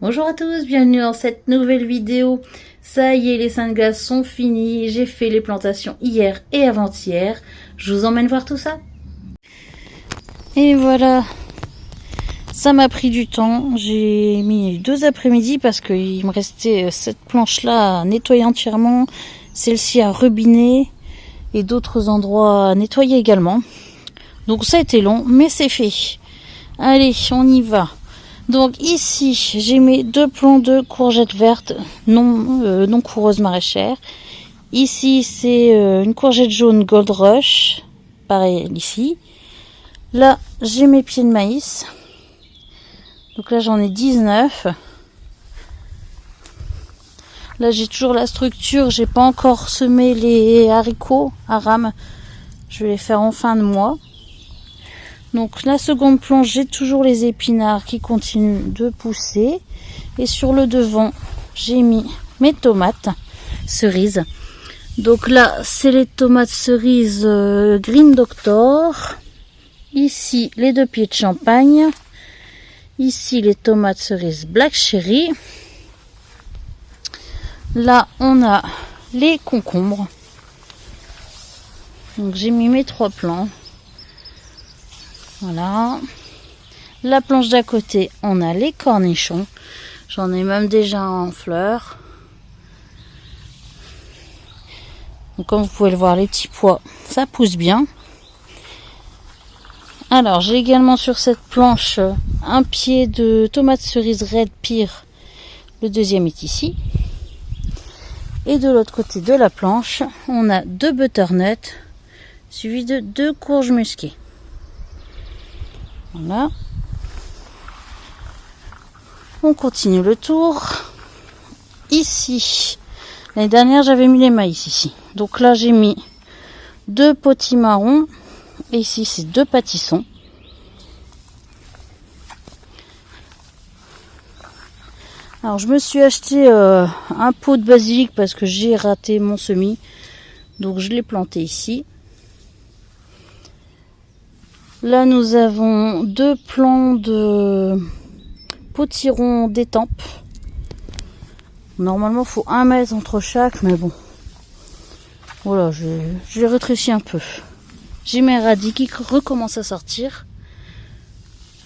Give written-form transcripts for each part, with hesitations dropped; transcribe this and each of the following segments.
Bonjour à tous, bienvenue dans cette nouvelle vidéo. Ça y est, les seins de glace sont finis. J'ai fait les plantations hier et avant-hier. Je vous emmène voir tout ça. Et voilà, ça m'a pris du temps. J'ai mis 2 après-midi parce qu'il me restait cette planche-là à nettoyer entièrement. Celle-ci à rebiner et d'autres endroits à nettoyer également. Donc ça a été long, mais c'est fait. Allez, on y va. Donc ici, j'ai mes 2 plants de courgettes vertes non coureuses maraîchères. Ici, c'est une courgette jaune Gold Rush. Pareil ici. Là, j'ai mes pieds de maïs. Donc là, j'en ai 19. Là, j'ai toujours la structure. J'ai pas encore semé les haricots à rame. Je vais les faire en fin de mois. Donc la seconde planche, j'ai toujours les épinards qui continuent de pousser. Et sur le devant, j'ai mis mes tomates cerises. Donc là, c'est les tomates cerises Green Doctor. Ici, les 2 pieds de champagne. Ici, les tomates cerises Black Cherry. Là, on a les concombres. Donc j'ai mis mes 3 plants. Voilà. La planche d'à côté, on a les cornichons. J'en ai même déjà en fleurs. Donc, comme vous pouvez le voir, les petits pois, ça pousse bien. Alors, j'ai également sur cette planche un pied de tomates cerises Red Pear. Le deuxième est ici. Et de l'autre côté de la planche, on a 2 butternuts, suivis de 2 courges musquées. Voilà. On continue le tour. Ici, l'année dernière, j'avais mis les maïs ici. Donc là, j'ai mis 2 potimarrons. Et ici, c'est 2 pâtissons. Alors, je me suis acheté un pot de basilic parce que j'ai raté mon semis. Donc, je l'ai planté ici. Là, nous avons 2 plants de potiron d'étampes. Normalement, il faut 1 mètre entre chaque, mais bon. Voilà, je l'ai rétréci un peu. J'ai mes radis qui recommencent à sortir.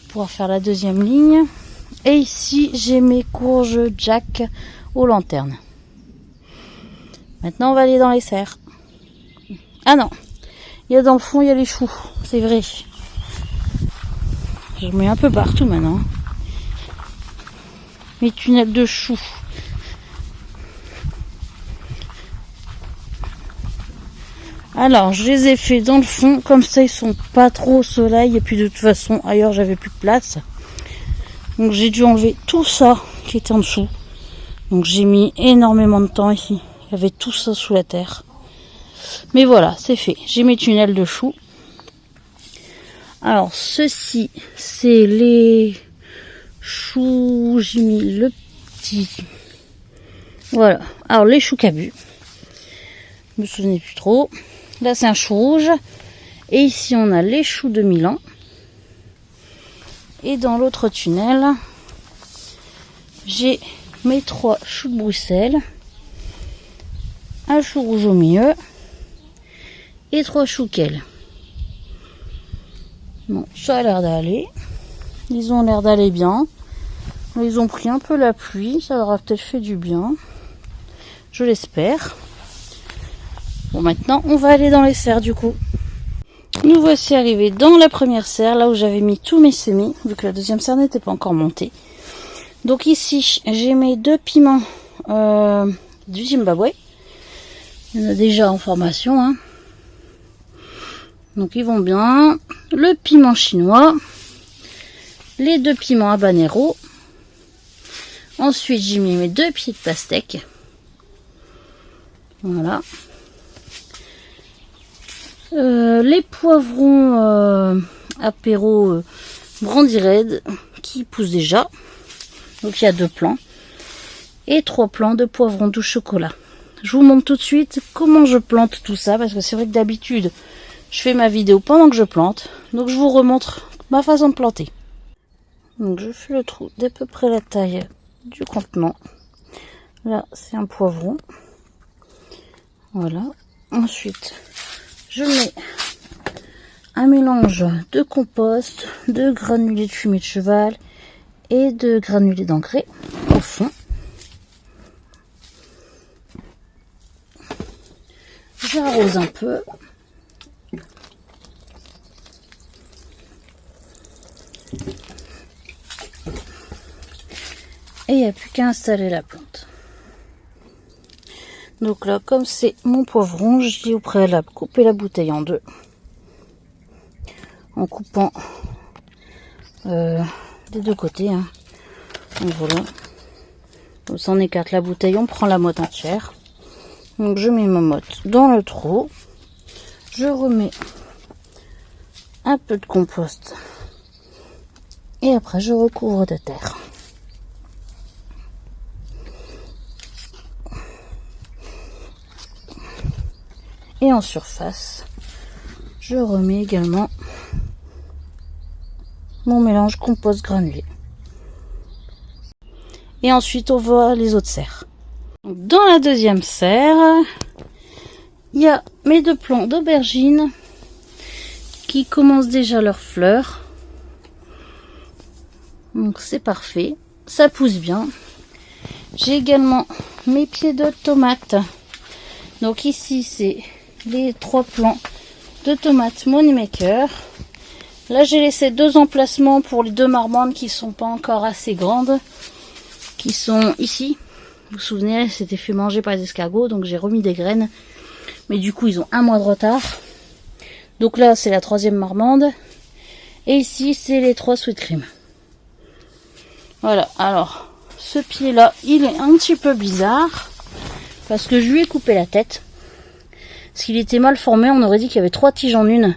Pour pouvoir faire la deuxième ligne. Et ici, j'ai mes courges Jack aux lanternes. Maintenant, on va aller dans les serres. Ah non, il y a dans le fond, il y a les choux, c'est vrai. Je mets un peu partout maintenant. Mes tunnels de choux. Alors, je les ai fait dans le fond. Comme ça, ils sont pas trop au soleil. Et puis, de toute façon, ailleurs, j'avais plus de place. Donc, j'ai dû enlever tout ça qui était en dessous. Donc, j'ai mis énormément de temps ici. Il y avait tout ça sous la terre. Mais voilà, c'est fait. J'ai mes tunnels de choux. Alors, ceci, c'est les choux. J'ai mis le petit. Voilà. Alors, les choux cabus. Je me souvenais plus trop. Là, c'est un chou rouge. Et ici, on a les choux de Milan. Et dans l'autre tunnel, j'ai mes 3 choux de Bruxelles. Un chou rouge au milieu. Et 3 choux quel. Bon, ça a l'air d'aller. Ils ont l'air d'aller bien. Ils ont pris un peu la pluie. Ça leur a peut-être fait du bien. Je l'espère. Bon, maintenant, on va aller dans les serres du coup. Nous voici arrivés dans la première serre, là où j'avais mis tous mes semis, vu que la deuxième serre n'était pas encore montée. Donc ici, j'ai mes 2 piments du Zimbabwe. Il y en a déjà en formation, hein. Donc ils vont bien. Le piment chinois. Les 2 piments habanero. Ensuite, j'ai mis mes 2 pieds de pastèque. Voilà. Les poivrons apéro Brandy Red qui poussent déjà. Donc il y a 2 plants. Et 3 plants de poivrons doux chocolat. Je vous montre tout de suite comment je plante tout ça. Parce que c'est vrai que d'habitude, je fais ma vidéo pendant que je plante. Donc je vous remontre ma façon de planter. Donc je fais le trou d'à peu près la taille du contenant. Là, c'est un poivron. Voilà. Ensuite, je mets un mélange de compost, de granulés de fumier de cheval et de granulés d'engrais au fond. J'arrose un peu. Et il n'y a plus qu'à installer la plante. Donc là, comme c'est mon poivron, je dis au préalable couper la bouteille en deux. En coupant des deux côtés. Hein. Donc voilà. Comme ça on écarte la bouteille, on prend la motte entière. Donc je mets ma motte dans le trou. Je remets un peu de compost. Et après je recouvre de terre. Et en surface, je remets également mon mélange compost granulé. Et ensuite, on voit les autres serres. Dans la deuxième serre, il y a mes deux plants d'aubergine qui commencent déjà leurs fleurs. Donc c'est parfait, ça pousse bien. J'ai également mes pieds de tomates. Donc ici, c'est les 3 plants de tomates Moneymaker. Là, j'ai laissé 2 emplacements pour les 2 marmandes qui sont pas encore assez grandes, qui sont ici. Vous vous souvenez, elles s'étaient fait manger par les escargots, donc j'ai remis des graines. Mais du coup, ils ont 1 mois de retard. Donc là, c'est la 3e marmande. Et ici, c'est les 3 sweet cream. Voilà, alors, ce pied-là, il est un petit peu bizarre. Parce que je lui ai coupé la tête. Parce qu'il était mal formé, on aurait dit qu'il y avait 3 tiges en une.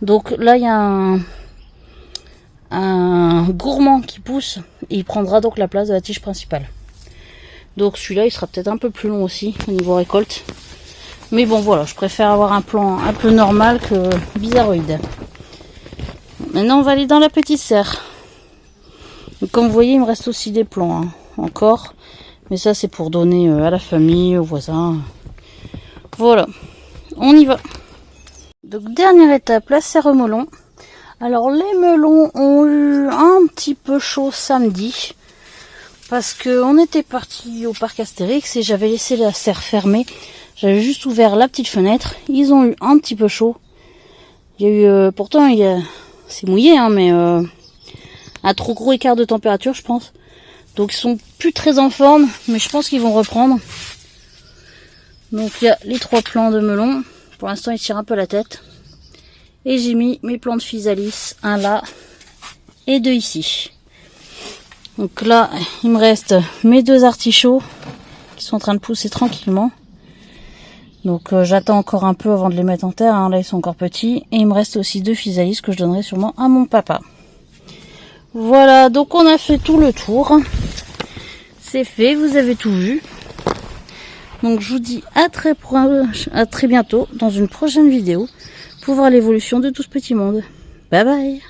Donc là, il y a un gourmand qui pousse. Et il prendra donc la place de la tige principale. Donc celui-là, il sera peut-être un peu plus long aussi au niveau récolte. Mais bon, voilà, je préfère avoir un plan un peu normal que bizarroïde. Maintenant, on va aller dans la petite serre. Donc, comme vous voyez, il me reste aussi des plants, hein, encore. Mais ça, c'est pour donner à la famille, aux voisins. Voilà, on y va. Donc, dernière étape, la serre aux melons. Alors, les melons ont eu un petit peu chaud samedi. Parce qu'on était parti au parc Astérix et j'avais laissé la serre fermée. J'avais juste ouvert la petite fenêtre. Ils ont eu un petit peu chaud. Il y a eu, pourtant, c'est mouillé, hein, mais un trop gros écart de température, je pense. Donc ils sont plus très en forme, mais je pense qu'ils vont reprendre. Donc il y a les 3 plants de melon. Pour l'instant, ils tirent un peu la tête. Et j'ai mis mes plants de physalis, un là et 2 ici. Donc là, il me reste mes 2 artichauts qui sont en train de pousser tranquillement. Donc j'attends encore un peu avant de les mettre en terre. Hein. Là, ils sont encore petits. Et il me reste aussi 2 physalis que je donnerai sûrement à mon papa. Voilà, donc on a fait tout le tour. C'est fait, vous avez tout vu. Donc je vous dis à très bientôt dans une prochaine vidéo pour voir l'évolution de tout ce petit monde. Bye bye.